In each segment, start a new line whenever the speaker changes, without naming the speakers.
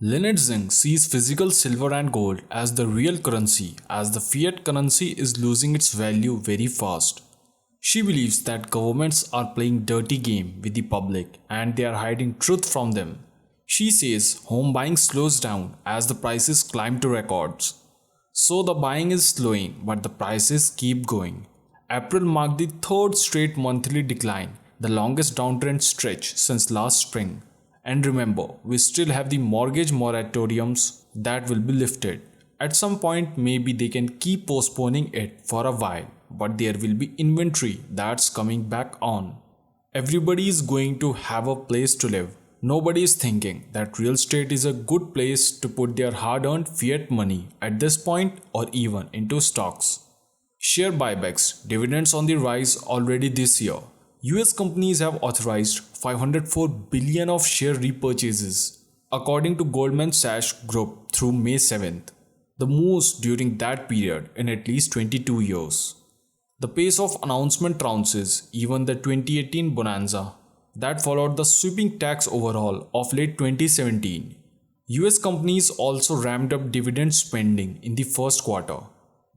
Lynette Zing sees physical silver and gold as the real currency as the fiat currency is losing its value very fast. She believes that governments are playing dirty game with the public and they are hiding truth from them. She says home buying slows down as the prices climb to records. So the buying is slowing but the prices keep going. April marked the third straight monthly decline, the longest downtrend stretch since last spring. And remember, we still have the mortgage moratoriums that will be lifted. At some point, maybe they can keep postponing it for a while, but there will be inventory that's coming back on. Everybody is going to have a place to live. Nobody is thinking that real estate is a good place to put their hard earned fiat money at this point or even into stocks. Share buybacks, dividends on the rise already this year. US companies have authorized 504 billion of share repurchases, according to Goldman Sachs Group through May 7th, the most during that period in at least 22 years. The pace of announcement trounces even the 2018 bonanza that followed the sweeping tax overhaul of late 2017. US companies also ramped up dividend spending in the first quarter.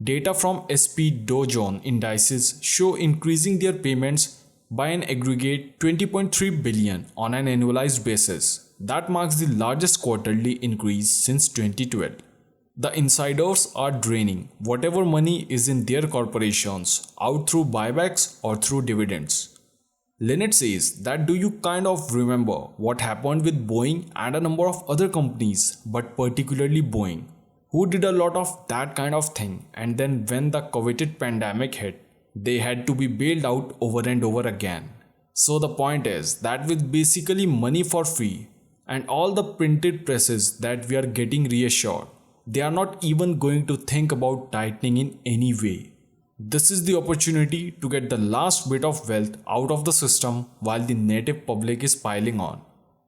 Data from SP Dow Jones indices show increasing their payments by an aggregate 20.3 billion on an annualized basis. That marks the largest quarterly increase since 2012. The insiders are draining whatever money is in their corporations out through buybacks or through dividends. Lynette says that do you kind of remember what happened with Boeing and a number of other companies, but particularly Boeing, who did a lot of that kind of thing, and then when the coveted pandemic hit, they had to be bailed out over and over again. So the point is that with basically money for free and all the printed presses that we are getting reassured, they are not even going to think about tightening in any way. This is the opportunity to get the last bit of wealth out of the system while the native public is piling on.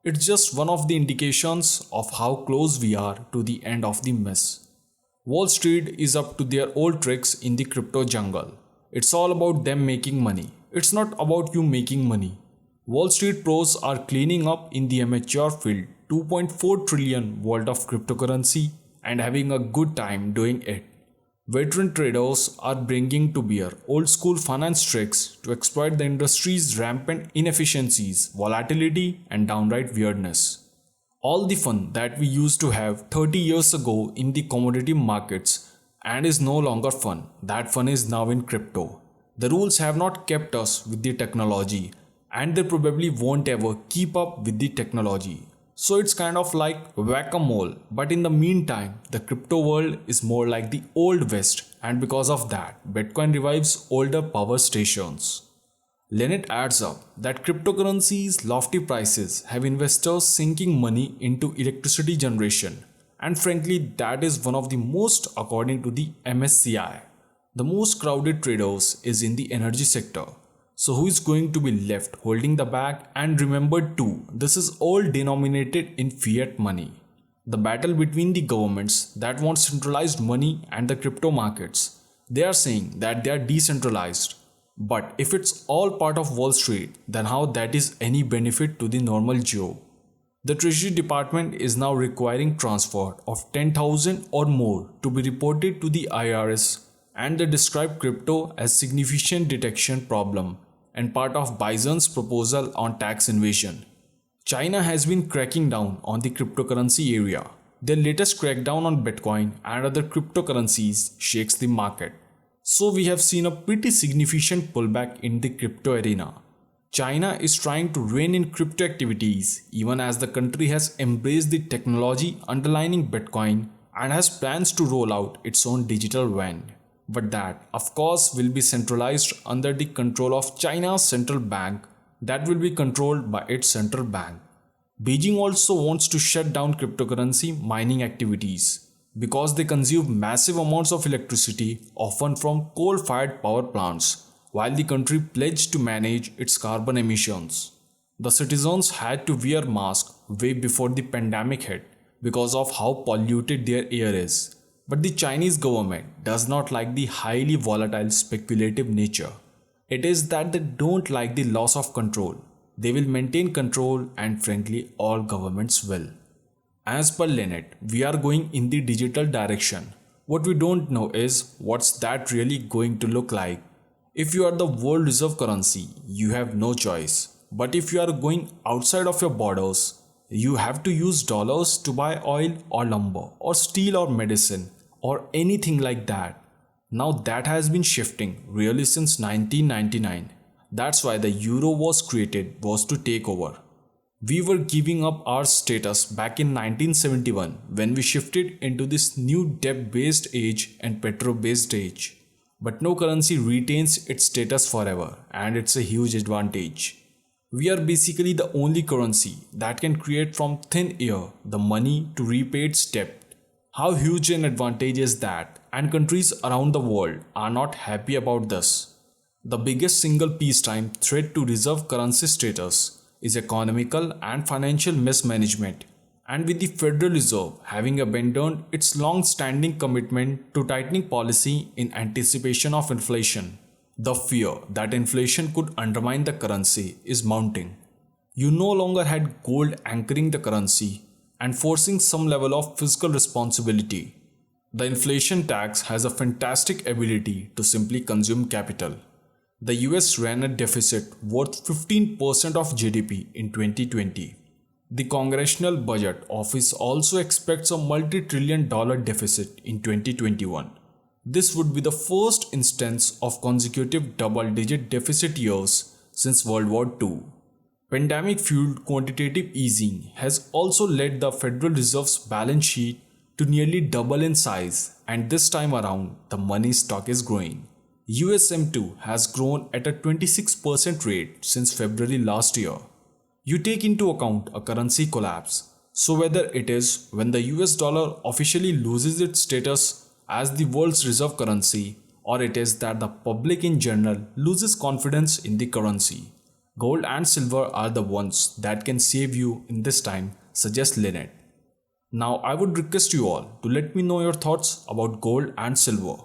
It's just one of the indications of how close we are to the end of the mess. Wall Street is up to their old tricks in the crypto jungle. It's all about them making money. It's not about you making money. Wall Street pros are cleaning up in the amateur field 2.4 trillion worth of cryptocurrency and having a good time doing it. Veteran traders are bringing to bear old school finance tricks to exploit the industry's rampant inefficiencies, volatility, and downright weirdness. All the fun that we used to have 30 years ago in the commodity markets and is no longer fun. That fun is now in crypto. The rules have not kept us with the technology and they probably won't ever keep up with the technology. So it's kind of like whack-a-mole, but in the meantime, the crypto world is more like the old west, and because of that, Bitcoin revives older power stations. Lynette adds up that cryptocurrencies' lofty prices have investors sinking money into electricity generation, and frankly, that is one of the most, according to the MSCI. The most crowded traders is in the energy sector. So who is going to be left holding the bag? And remember too, this is all denominated in fiat money. The battle between the governments that want centralized money and the crypto markets. They are saying that they are decentralized. But if it's all part of Wall Street, then how that is any benefit to the normal Joe? The Treasury Department is now requiring transfer of 10,000 or more to be reported to the IRS, and they describe crypto as significant detection problem and part of Bison's proposal on tax invasion. China has been cracking down on the cryptocurrency area. Their latest crackdown on Bitcoin and other cryptocurrencies shakes the market. So we have seen a pretty significant pullback in the crypto arena. China is trying to rein in crypto activities even as the country has embraced the technology underlying Bitcoin and has plans to roll out its own digital yuan. But that, of course, will be centralized under the control of China's central bank that will be controlled by its central bank. Beijing also wants to shut down cryptocurrency mining activities because they consume massive amounts of electricity, often from coal-fired power plants, while the country pledged to manage its carbon emissions. The citizens had to wear masks way before the pandemic hit because of how polluted their air is. But the Chinese government does not like the highly volatile speculative nature. It is that they don't like the loss of control. They will maintain control, and frankly all governments will. As per Lynette, we are going in the digital direction. What we don't know is what's that really going to look like. If you are the world reserve currency, you have no choice. But if you are going outside of your borders, you have to use dollars to buy oil or lumber or steel or medicine or anything like that. Now that has been shifting really since 1999. That's why the euro was created, was to take over. We were giving up our status back in 1971 when we shifted into this new debt-based age and petro-based age. But no currency retains its status forever, and it's a huge advantage. We are basically the only currency that can create from thin air the money to repay its debt. How huge an advantage is that, and countries around the world are not happy about this. The biggest single peacetime threat to reserve currency status is economical and financial mismanagement, and with the Federal Reserve having abandoned its long-standing commitment to tightening policy in anticipation of inflation, the fear that inflation could undermine the currency is mounting. You no longer had gold anchoring the currency and forcing some level of fiscal responsibility. The inflation tax has a fantastic ability to simply consume capital. The US ran a deficit worth 15% of GDP in 2020. The Congressional Budget Office also expects a multi-trillion dollar deficit in 2021. This would be the first instance of consecutive double-digit deficit years since World War II. Pandemic-fueled quantitative easing has also led the Federal Reserve's balance sheet to nearly double in size, and this time around, the money stock is growing. USM2 has grown at a 26% rate since February last year. You take into account a currency collapse, so whether it is when the US dollar officially loses its status as the world's reserve currency, or it is that the public in general loses confidence in the currency, gold and silver are the ones that can save you in this time, suggests Lynette. Now I would request you all to let me know your thoughts about gold and silver.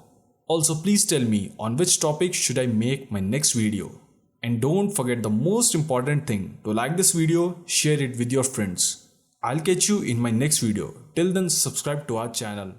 Also, please tell me on which topic should I make my next video. And don't forget the most important thing, to like this video, share it with your friends. I'll catch you in my next video. Till then, subscribe to our channel